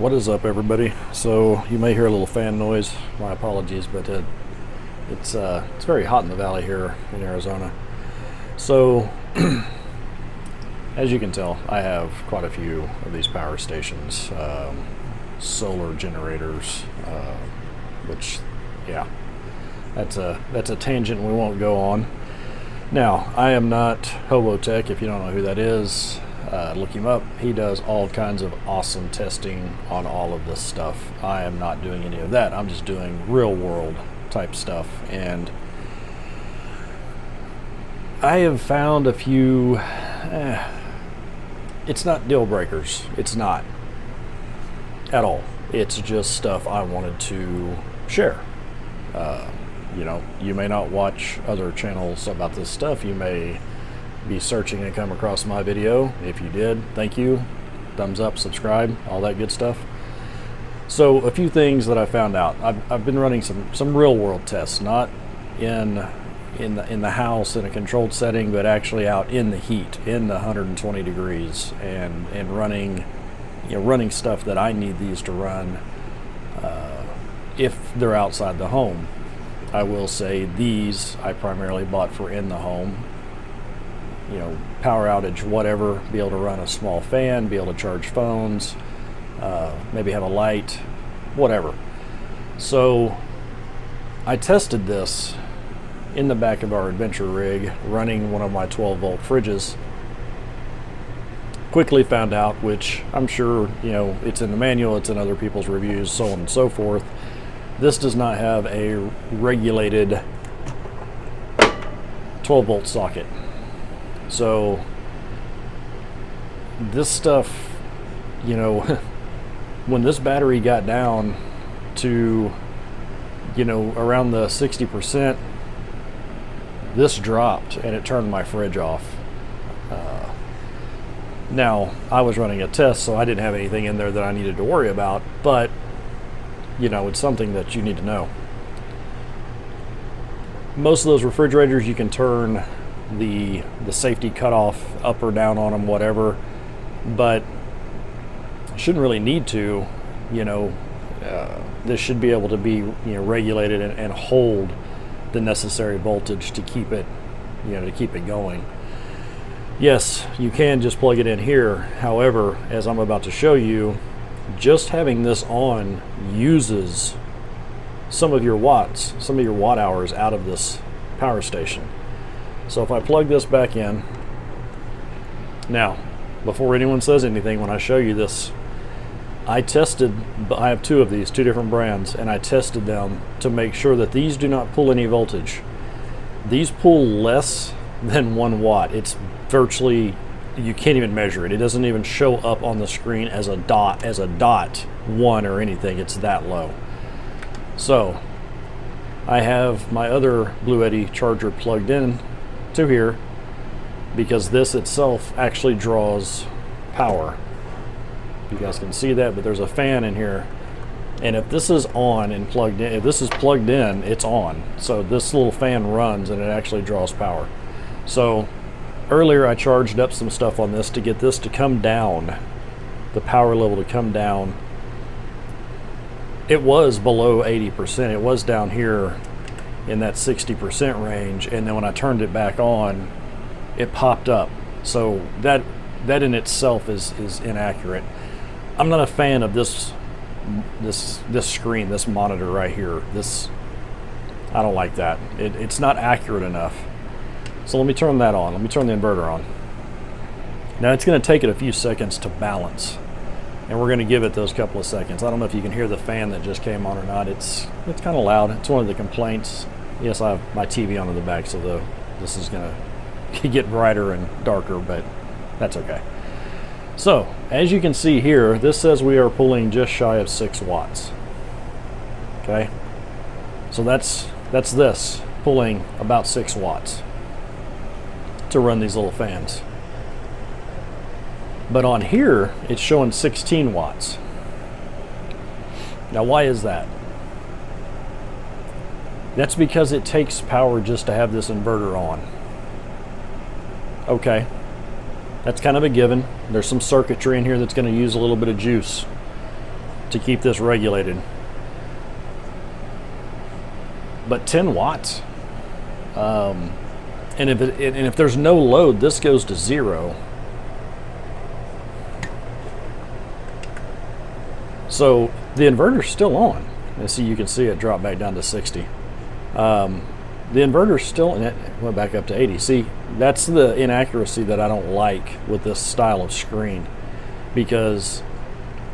What is up, everybody? So you may hear a little fan noise. My apologies, but it's very hot in the valley here in Arizona. So as you can tell, I have quite a few of these power stations, solar generators, which, yeah, that's a tangent we won't go on. Now, I am not Hobotech. If you don't know who that is, look him up. He does all kinds of awesome testing on all of this stuff. I am not doing any of that. I'm just doing real world type stuff. And I have found a few, it's not deal breakers. It's not at all. It's just stuff I wanted to share. You know, you may not watch other channels about this stuff. You may be searching and come across my video. If you did, thank you. Thumbs up, subscribe, all that good stuff. So a few things that I found out. I've been running some real world tests, not in the house in a controlled setting, but actually out in the heat, in the 120 degrees, and running, you know, running stuff that I need these to run if they're outside the home. I will say these I primarily bought for in the home. You know, power outage, whatever, be able to run a small fan, be able to charge phones, maybe have a light, whatever. So I tested this in the back of our adventure rig, running one of my 12-volt fridges. Quickly found out, which I'm sure, you know, it's in the manual, it's in other people's reviews, so on and so forth. This does not have a regulated 12-volt socket. So this stuff, you know, when this battery got down to, you know, around the 60%, this dropped and it turned my fridge off. Now, I was running a test, so I didn't have anything in there that I needed to worry about, but, you know, it's something that you need to know. Most of those refrigerators, you can turn the safety cutoff up or down on them, whatever, but shouldn't really need to. You know, this should be able to be, you know, regulated and hold the necessary voltage to keep it, you know, to keep it going. Yes, you can just plug it in here. However, as I'm about to show you, just having this on uses some of your watts, some of your watt hours out of this power station. So if I plug this back in, now, before anyone says anything, when I show you this, I have two of these, two different brands, and I tested them to make sure that these do not pull any voltage. These pull less than 1 watt. It's virtually, you can't even measure it. It doesn't even show up on the screen as a dot 1 or anything. It's that low. So I have my other Bluetti charger plugged in to here because this itself actually draws power. You guys can see that, but there's a fan in here, and if this is on and plugged in, if this is plugged in, it's on. So this little fan runs and it actually draws power. So earlier I charged up some stuff on this to get this to come down, the power level to come down. It was below 80%. It was down here in that 60% range, and then when I turned it back on, it popped up. So that in itself is inaccurate. I'm not a fan of this screen, this monitor right here. I don't like that. It's not accurate enough. So let me turn that on. Let me turn the inverter on. Now it's going to take it a few seconds to balance, and we're going to give it those couple of seconds. I don't know if you can hear the fan that just came on or not. It's kind of loud. It's one of the complaints. Yes, I have my TV on in the back, so this is going to get brighter and darker, but that's okay. So as you can see here, this says we are pulling just shy of 6 watts. Okay, so that's this pulling about 6 watts to run these little fans. But on here, it's showing 16 watts. Now, why is that? That's because it takes power just to have this inverter on. Okay, that's kind of a given. There's some circuitry in here that's going to use a little bit of juice. to keep this regulated. But 10 watts. And if there's no load, this goes to 0. So the inverter's still on. And see, you can see it drop back down to 60. The inverter's still, and it went back up to 80. See, that's the inaccuracy that I don't like with this style of screen, because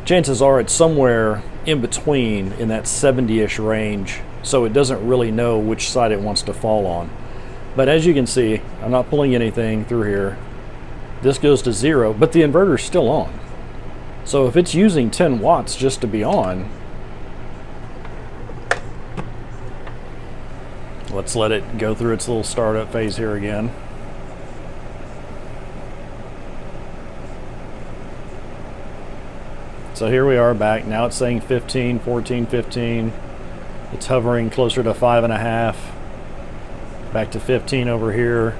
chances are it's somewhere in between in that 70-ish range, so it doesn't really know which side it wants to fall on. But as you can see, I'm not pulling anything through here. This goes to 0, but the inverter's still on. So if it's using 10 watts just to be on, let's let it go through its little startup phase here again. So here we are back. Now it's saying 15, 14, 15. It's hovering closer to 5.5. Back to 15 over here.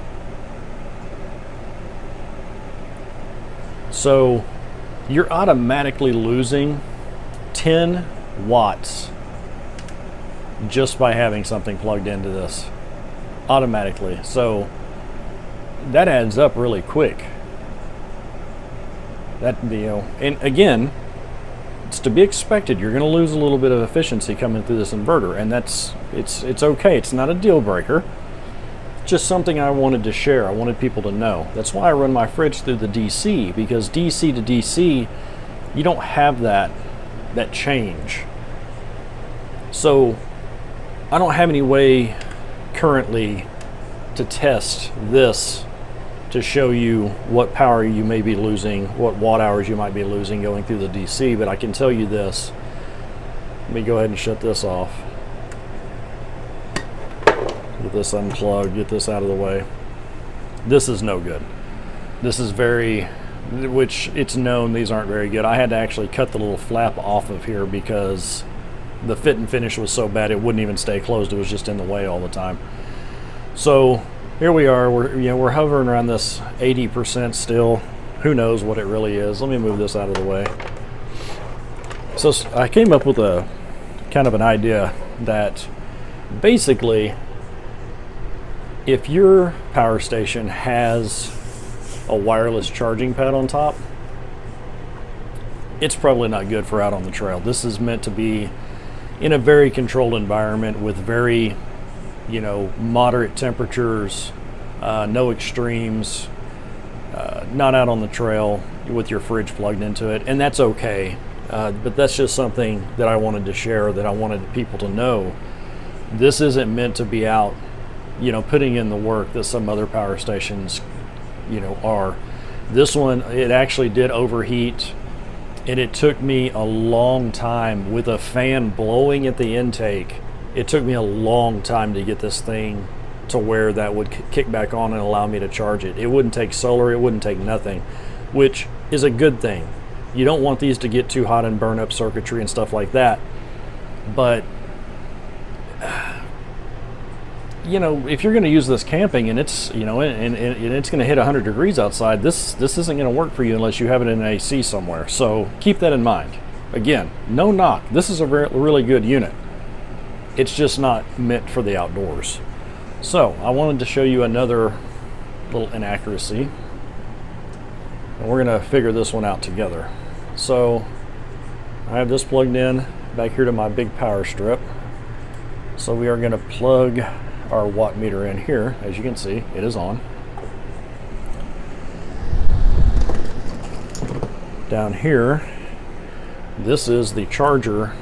So you're automatically losing 10 watts just by having something plugged into this automatically. So that adds up really quick. That, you know, and again, it's to be expected. You're going to lose a little bit of efficiency coming through this inverter, and it's okay. It's not a deal breaker. Just something I wanted to share. I wanted people to know. That's why I run my fridge through the DC, because DC to DC, you don't have that change. So I don't have any way currently to test this to show you what power you may be losing, what watt hours you might be losing going through the DC, but I can tell you this. Let me go ahead and shut this off. Get this unplugged, get this out of the way. This is no good. This is very, which it's known these aren't very good. I had to actually cut the little flap off of here because the fit and finish was so bad it wouldn't even stay closed. It was just in the way all the time. So here we are. We're hovering around this 80% still. Who knows what it really is? Let me move this out of the way. So I came up with a kind of an idea that basically, if your power station has a wireless charging pad on top, it's probably not good for out on the trail. This is meant to be in a very controlled environment with very, moderate temperatures, no extremes, not out on the trail with your fridge plugged into it, and that's okay. But that's just something that I wanted to share, that I wanted people to know. This isn't meant to be out, putting in the work that some other power stations, are. This one, it actually did overheat, and it took me a long time with a fan blowing at the intake. It took me a long time to get this thing to where that would kick back on and allow me to charge it. It wouldn't take solar, it wouldn't take nothing, which is a good thing. You don't want these to get too hot and burn up circuitry and stuff like that. But if you're going to use this camping and it's and it's going to hit 100 degrees outside, this isn't going to work for you unless you have it in AC somewhere. So keep that in mind. Again, no knock. This is a really good unit. It's just not meant for the outdoors. So I wanted to show you another little inaccuracy, and we're going to figure this one out together. So I have this plugged in back here to my big power strip. So we are going to plug our watt meter in here. As you can see, it is on. Down here, this is the charger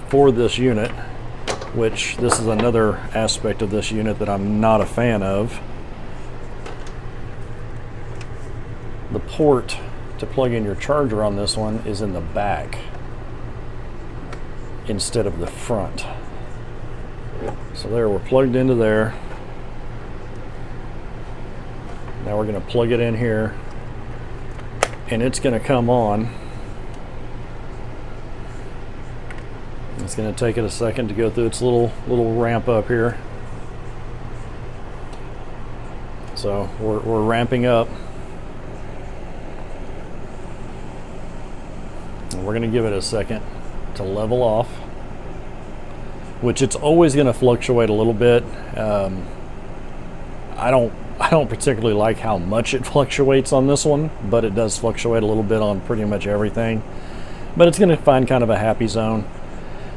for this unit, which this is another aspect of this unit that I'm not a fan of. The port to plug in your charger on this one is in the back instead of the front. So there, we're plugged into there. Now we're going to plug it in here, and it's going to come on. It's going to take it a second to go through its little ramp up here. So we're ramping up. And we're going to give it a second to level off, which it's always going to fluctuate a little bit. I don't particularly like how much it fluctuates on this one, but it does fluctuate a little bit on pretty much everything. But it's going to find kind of a happy zone.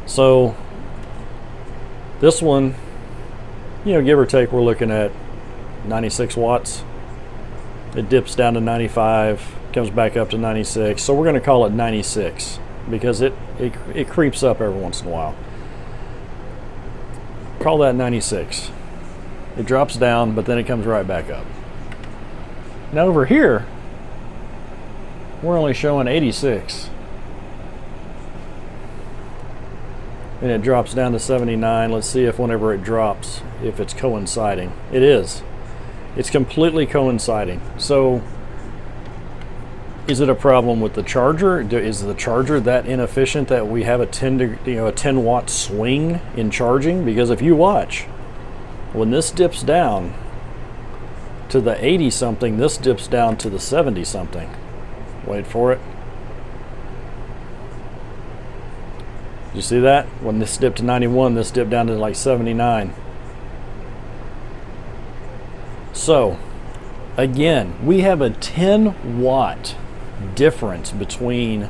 So this one, give or take, we're looking at 96 watts. It dips down to 95, comes back up to 96. So we're going to call it 96 because it creeps up every once in a while. Call that 96. It drops down, but then it comes right back up. Now over here, we're only showing 86. And it drops down to 79. Let's see if whenever it drops, if it's coinciding. It is. It's completely coinciding. So, is it a problem with the charger? Is the charger that inefficient that we have a 10 watt swing in charging? Because if you watch, when this dips down to the 80 something, this dips down to the 70 something. Wait for it. You see that? When this dipped to 91, this dipped down to like 79. So, again, we have a 10 watt difference between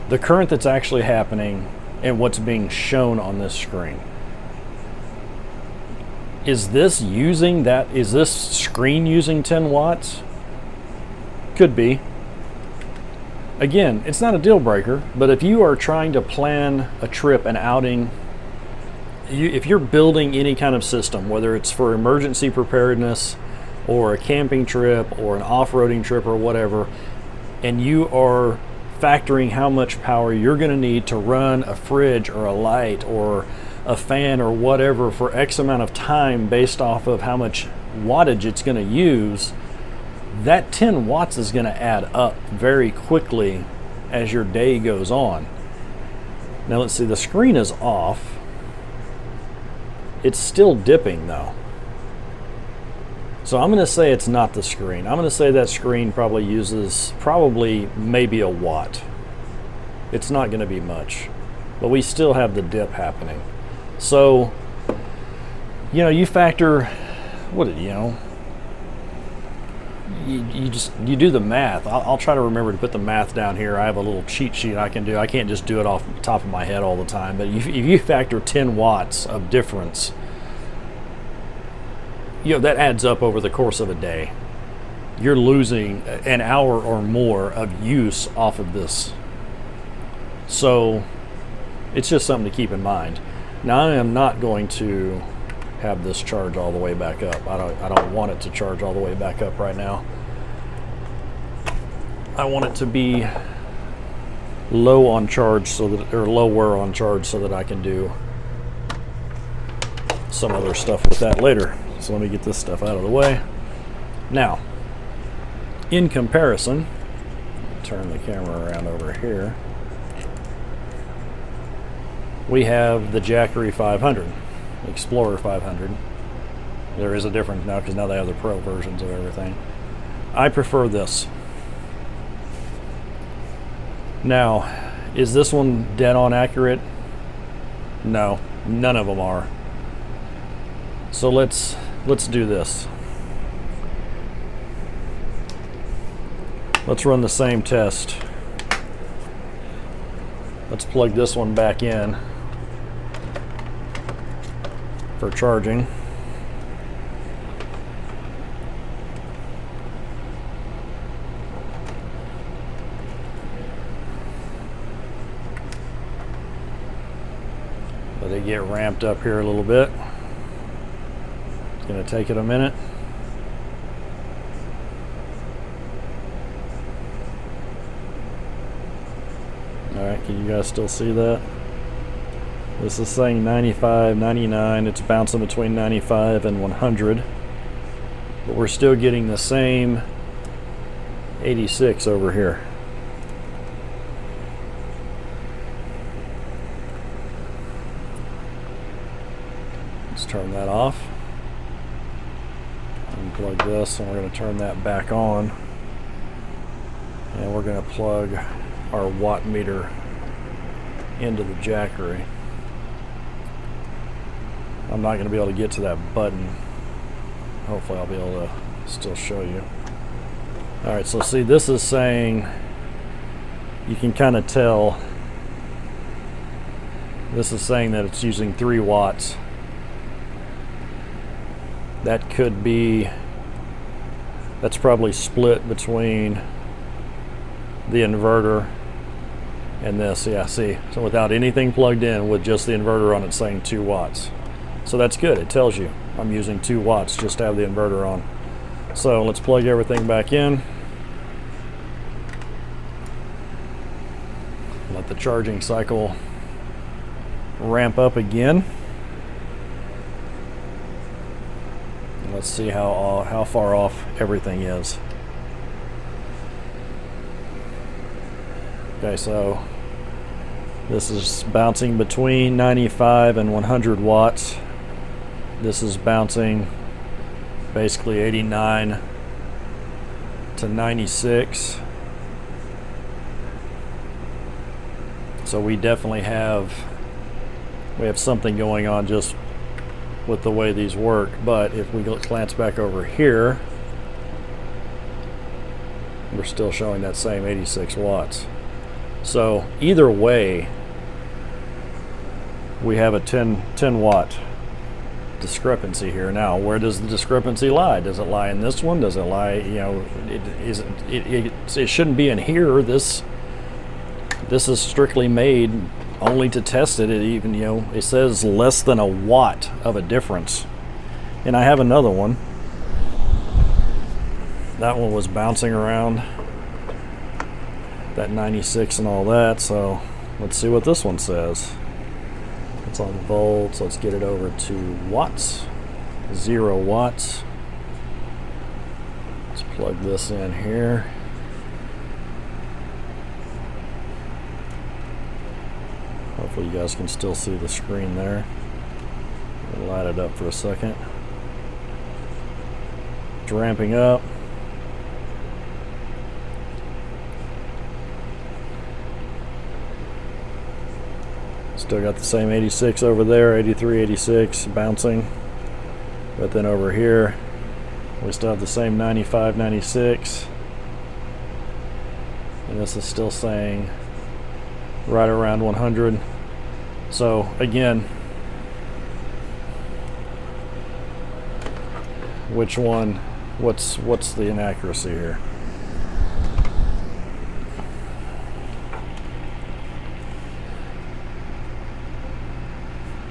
the current that's actually happening and what's being shown on this screen. Is this screen using 10 watts? Could be. Again, it's not a deal breaker, but if you are trying to plan a trip, an outing, if you're building any kind of system, whether it's for emergency preparedness or a camping trip or an off-roading trip or whatever, and you are factoring how much power you're going to need to run a fridge or a light or a fan or whatever for X amount of time based off of how much wattage it's going to use, that 10 watts is going to add up very quickly as your day goes on. Now let's see, the screen is off. It's still dipping though. So I'm going to say it's not the screen. I'm going to say that screen probably uses maybe a watt. It's not going to be much, but we still have the dip happening. So, you factor, you do the math. I'll try to remember to put the math down here. I have a little cheat sheet I can do. I can't just do it off the top of my head all the time. But if you factor 10 watts of difference, that adds up over the course of a day. You're losing an hour or more of use off of this. So it's just something to keep in mind. Now I am not going to have this charge all the way back up. I don't want it to charge all the way back up right now. I want it to be low on charge or lower on charge so that I can do some other stuff with that later. So let me get this stuff out of the way. Now, in comparison, turn the camera around over here. We have the Jackery 500, Explorer 500. There is a difference now because now they have the Pro versions of everything. I prefer this. Now, is this one dead on accurate? No, none of them are. So let's do this. Let's run the same test. Let's plug this one back in for charging. Let it get ramped up here a little bit. It's going to take it a minute. Alright, can you guys still see that? This is saying 95, 99. It's bouncing between 95 and 100. But we're still getting the same 86 over here. Let's turn that off. Unplug this, and we're going to turn that back on. And we're going to plug our watt meter into the Jackery. I'm not going to be able to get to that button. Hopefully I'll be able to still show you. Alright, so see, this is saying, you can kind of tell, this is saying that it's using 3 watts. That could be, that's probably split between the inverter and this. Yeah, see, so without anything plugged in, with just the inverter on, it's saying 2 watts. So that's good. It tells you I'm using 2 watts just to have the inverter on. So let's plug everything back in. Let the charging cycle ramp up again. And let's see how far off everything is. Okay, so this is bouncing between 95 and 100 watts. This is bouncing basically 89 to 96. So we definitely have something going on just with the way these work. But if we glance back over here, we're still showing that same 86 watts. So either way, we have a 10 watt discrepancy here. Now, where does the discrepancy lie? Does it lie in this one? Does it lie, you know, it shouldn't be in here. This is strictly made only to test it. It even, you know, it says less than a watt of a difference. And I have another one. That one was bouncing around that 96 and all that. So let's see what this one says. It's on volts. Let's get it over to watts. 0 watts. Let's plug this in here. Hopefully you guys can still see the screen there. I'll light it up for a second. It's ramping up. Still got the same 86 over there, 83, 86, bouncing. But then over here, we still have the same 95, 96. And this is still saying right around 100. So again, which one, what's the inaccuracy here?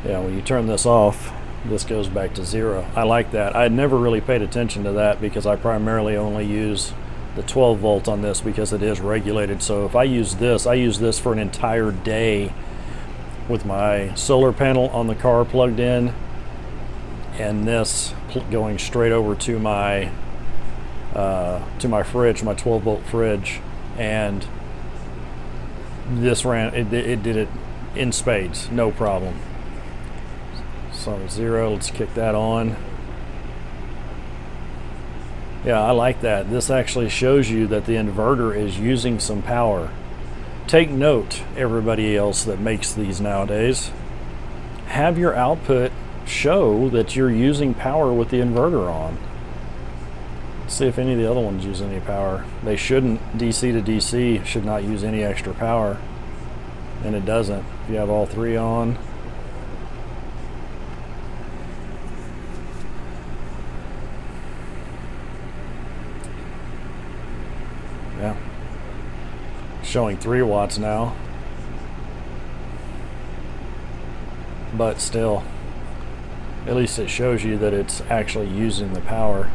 Yeah, when you turn this off, this goes back to 0. I like that. I had never really paid attention to that because I primarily only use the 12 volt on this because it is regulated. So if I use this for an entire day with my solar panel on the car plugged in, and this going straight over to my fridge, my 12 volt fridge, and this ran, it did it in spades, no problem. So 0, let's kick that on. Yeah, I like that. This actually shows you that the inverter is using some power. Take note, everybody else that makes these nowadays. Have your output show that you're using power with the inverter on. Let's see if any of the other ones use any power. They shouldn't. DC to DC should not use any extra power. And it doesn't. If you have all 3 on. Yeah, showing 3 watts now, but still, at least it shows you that it's actually using the power.